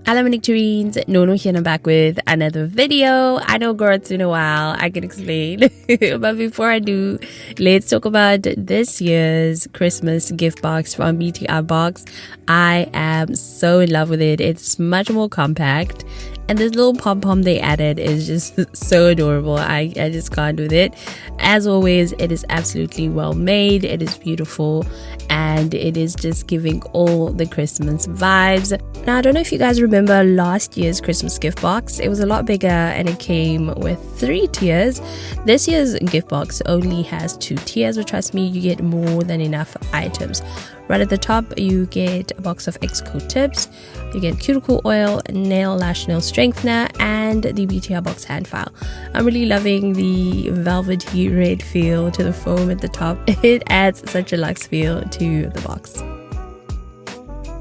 Hello Nectarines, Nono here and I'm back with another video. I know girl, it's been a while, I can explain. But before I do, let's talk about this year's Christmas gift box from Btartbox. I am so in love with it. It's much more compact. And this little pom-pom they added is just so adorable. I just can't with it. As always, it is absolutely well made. It is beautiful. And it is just giving all the Christmas vibes. Now, I don't know if you guys remember last year's Christmas gift box. It was a lot bigger and it came with 3 tiers. This year's gift box only has 2 tiers, but trust me, you get more than enough items. Right at the top, you get a box of xcoattips, you get cuticle oil, lash nail strengthener, and the Btartbox hand file. I'm really loving the velvety red feel to the foam at the top. It adds such a luxe feel to the box.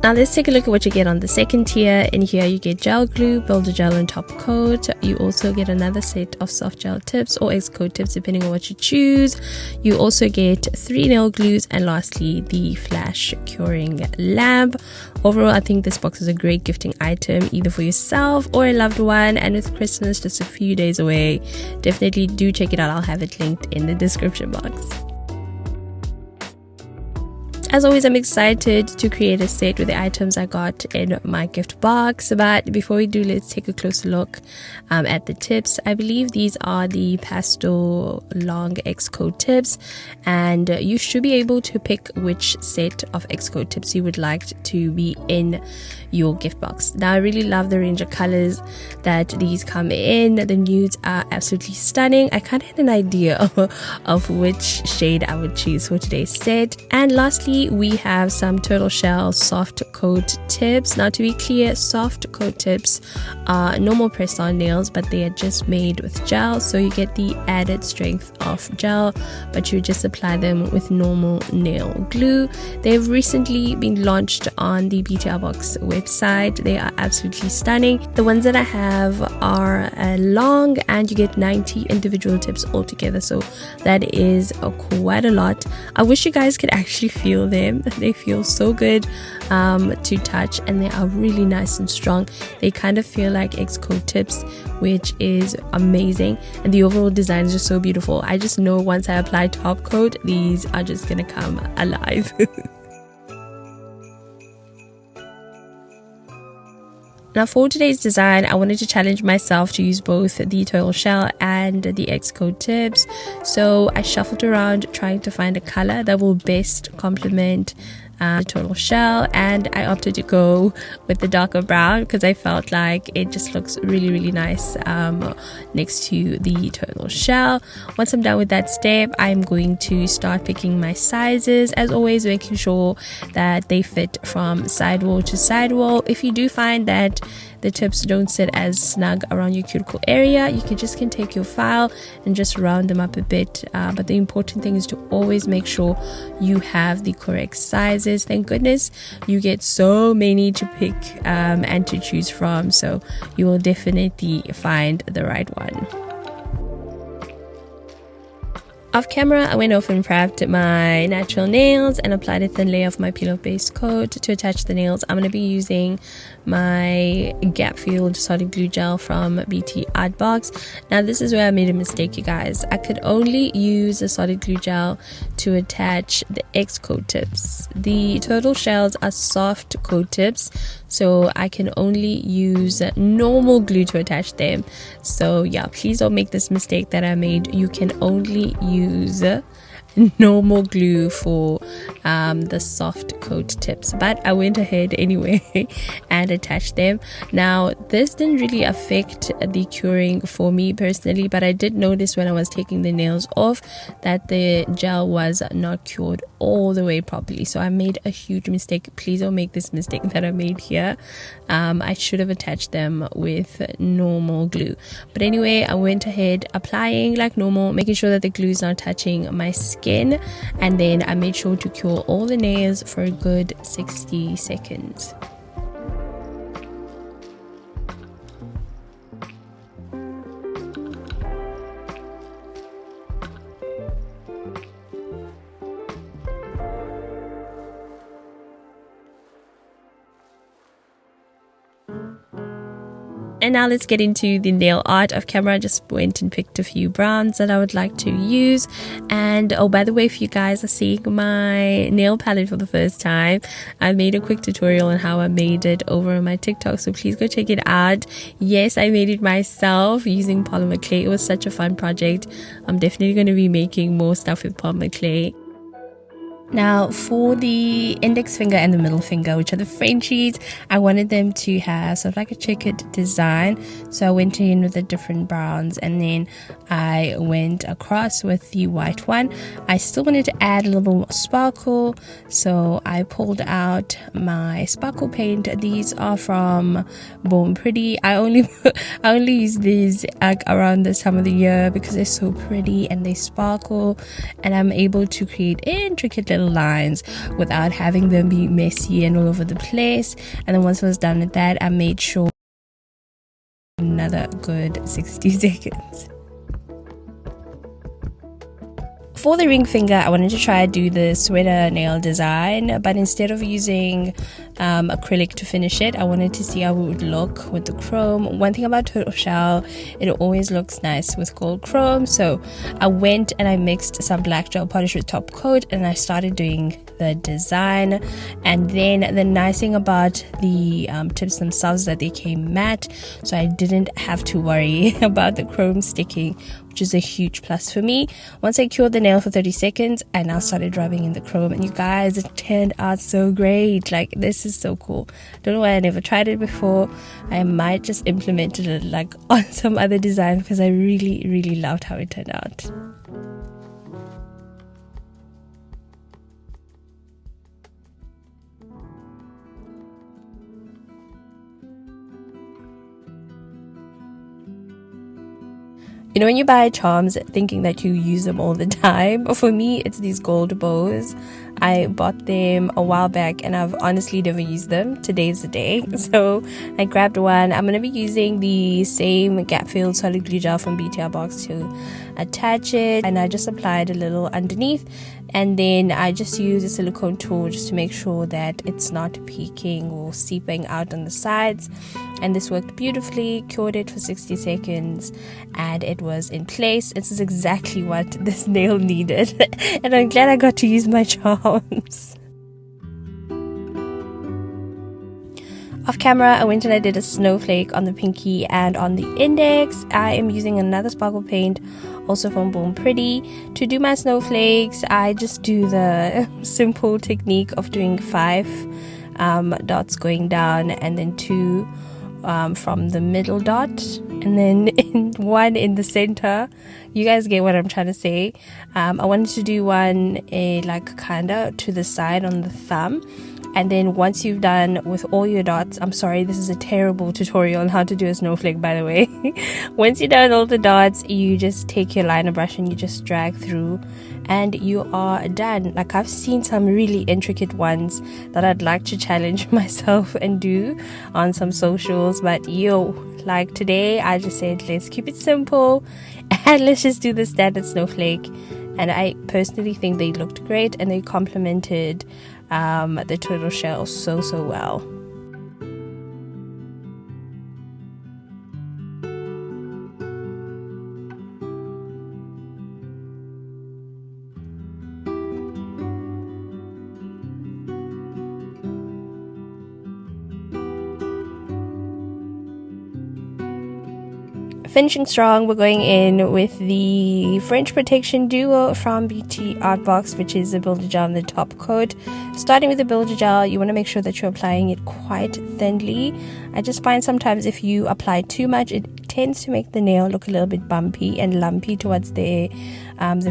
Now let's take a look at what you get on the second tier. In here you get gel glue, builder gel and top coat. You also get another set of soft gel tips or xcoattips depending on what you choose. You also get 3 nail glues and lastly the flash curing lamp. Overall, I think this box is a great gifting item either for yourself or a loved one, and with Christmas just a few days away, definitely do check it out. I'll have it linked in the description box. As always, I'm excited to create a set with the items I got in my gift box. But before we do, let's take a closer look at the tips. I believe these are the pastel long xcoattips, and you should be able to pick which set of xcoattips you would like to be in your gift box. Now, I really love the range of colors that these come in. The nudes are absolutely stunning. I kind of had an idea of which shade I would choose for today's set. And lastly, we have some turtle shell soft coat tips. Now, to be clear, soft coat tips are normal press on nails, but they are just made with gel, so you get the added strength of gel, but you just apply them with normal nail glue. They've recently been launched on the Btartbox website. They are absolutely stunning. The ones that I have are long, and you get 90 individual tips altogether, so that is quite a lot. I wish you guys could actually feel them. They feel so good to touch, and they are really nice and strong. They kind of feel like xcoattips, which is amazing, and the overall design is just so beautiful. I just know once I apply top coat, these are just gonna come alive. Now, for today's design, I wanted to challenge myself to use both the turtle shell and the xcoattips. So I shuffled around trying to find a color that will best complement the turtle shell, and I opted to go with the darker brown because I felt like it just looks really nice next to the turtle shell. Once I'm done with that step, I'm going to start picking my sizes, as always making sure that they fit from sidewall to sidewall. If you do find that the tips don't sit as snug around your cuticle area, you can take your file and just round them up a bit, but the important thing is to always make sure you have the correct sizes. Thank goodness you get so many to pick and to choose from, so you will definitely find the right one. Off camera, I went off and prepped my natural nails and applied a thin layer of my peel-off base coat. To attach the nails, I'm going to be using my gap filled solid glue gel from Btartbox. Now, this is where I made a mistake, you guys. I could only use a solid glue gel to attach the xcoattips. The turtle shells are soft coat tips, so I can only use normal glue to attach them. So yeah, please don't make this mistake that I made. You can only use normal glue for the soft coat tips, but I went ahead anyway and attached them. Now, this didn't really affect the curing for me personally, but I did notice when I was taking the nails off that the gel was not cured all the way properly, so I made a huge mistake. Please don't make this mistake that I made here. I should have attached them with normal glue, but anyway, I went ahead applying like normal, making sure that the glue is not touching my skin, and then I made sure to cure all the nails for a good 60 seconds. And now let's get into the nail art. Off camera, I just went and picked a few browns that I would like to use. And oh, by the way, if you guys are seeing my nail palette for the first time, I made a quick tutorial on how I made it over on my TikTok, so please go check it out. Yes, I made it myself using polymer clay. It was such a fun project. I'm definitely going to be making more stuff with polymer clay. Now for the index finger and the middle finger, which are the Frenchies, I wanted them to have sort of like a checkered design, so I went in with the different browns and then I went across with the white one. I still wanted to add a little more sparkle, so I pulled out my sparkle paint. These are from Born Pretty. I only use these around this time of the year because they're so pretty and they sparkle, and I'm able to create intricate little lines without having them be messy and all over the place. And then once I was done with that, I made sure another good 60 seconds. For the ring finger, I wanted to try to do the sweater nail design, but instead of using acrylic to finish it, I wanted to see how it would look with the chrome. One thing about turtle shell, it always looks nice with gold chrome, so I went and I mixed some black gel polish with top coat and I started doing the design. And then the nice thing about the tips themselves is that they came matte, so I didn't have to worry about the chrome sticking, which is a huge plus for me. Once I cured the nail for 30 seconds, I now started rubbing in the chrome, and you guys, it turned out so great. Like, this is so cool. Don't know why I never tried it before. I might just implement it like on some other design because I really loved how it turned out. You know, when you buy charms thinking that you use them all the time, for me it's these gold bows. I bought them a while back and I've honestly never used them. Today's the day, so I grabbed one. I'm going to be using the same gap filled solid glue gel from Btartbox to attach it, and I just applied a little underneath, and then I just used a silicone tool just to make sure that it's not peeking or seeping out on the sides. And this worked beautifully. Cured it for 60 seconds and it was in place. This is exactly what this nail needed and I'm glad I got to use my charms. Off camera, I went and I did a snowflake on the pinky and on the index. I am using another sparkle paint, also from Born Pretty. To do my snowflakes, I just do the simple technique of doing 5 dots going down and then 2 from the middle dot, and then one in the center. You guys get what I'm trying to say. I wanted to do one like kinda to the side on the thumb, and then once you've done with all your dots, I'm sorry, this is a terrible tutorial on how to do a snowflake, by the way. Once you've done all the dots, you just take your liner brush and you just drag through and you are done. Like, I've seen some really intricate ones that I'd like to challenge myself and do on some socials, but like today I just said let's keep it simple and let's just do the standard snowflake. And I personally think they looked great and they complemented the turtle shell so well. Finishing strong, we're going in with the French Protection Duo from Btartbox, which is a builder gel on the top coat. Starting with the builder gel, you want to make sure that you're applying it quite thinly. I just find sometimes if you apply too much, it tends to make the nail look a little bit bumpy and lumpy towards the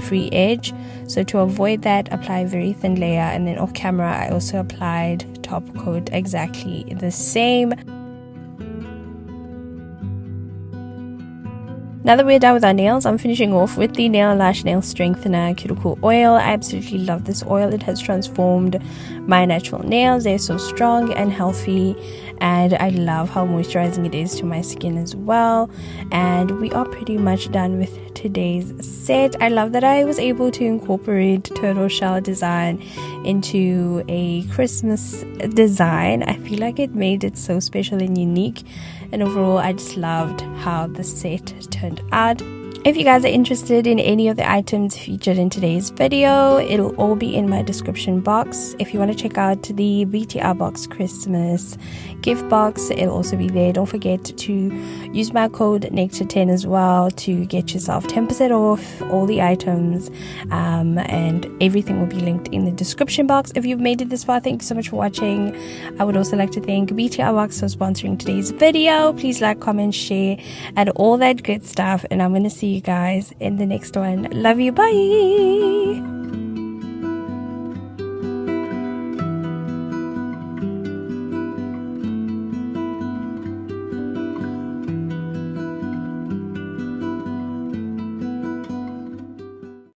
free edge. So to avoid that, apply a very thin layer, and then off camera I also applied top coat exactly the same. Now that we're done with our nails, I'm finishing off with the Nail Lash Nail Strengthener Cuticle Oil. I absolutely love this oil. It has transformed my natural nails. They're so strong and healthy, and I love how moisturizing it is to my skin as well. And we are pretty much done with today's set. I love that I was able to incorporate turtle shell design into a Christmas design. I feel like it made it so special and unique, and overall I just loved how the set turned out. If you guys are interested in any of the items featured in today's video, it'll all be in my description box. If you want to check out the Btartbox Christmas gift box, it'll also be there. Don't forget to use my code Nectar10 as well to get yourself 10% off all the items, and everything will be linked in the description box. If you've made it this far, thank you so much for watching. I would also like to thank Btartbox for sponsoring today's video. Please like, comment, share, and all that good stuff, and I'm going to see you guys in the next one. Love you. Bye.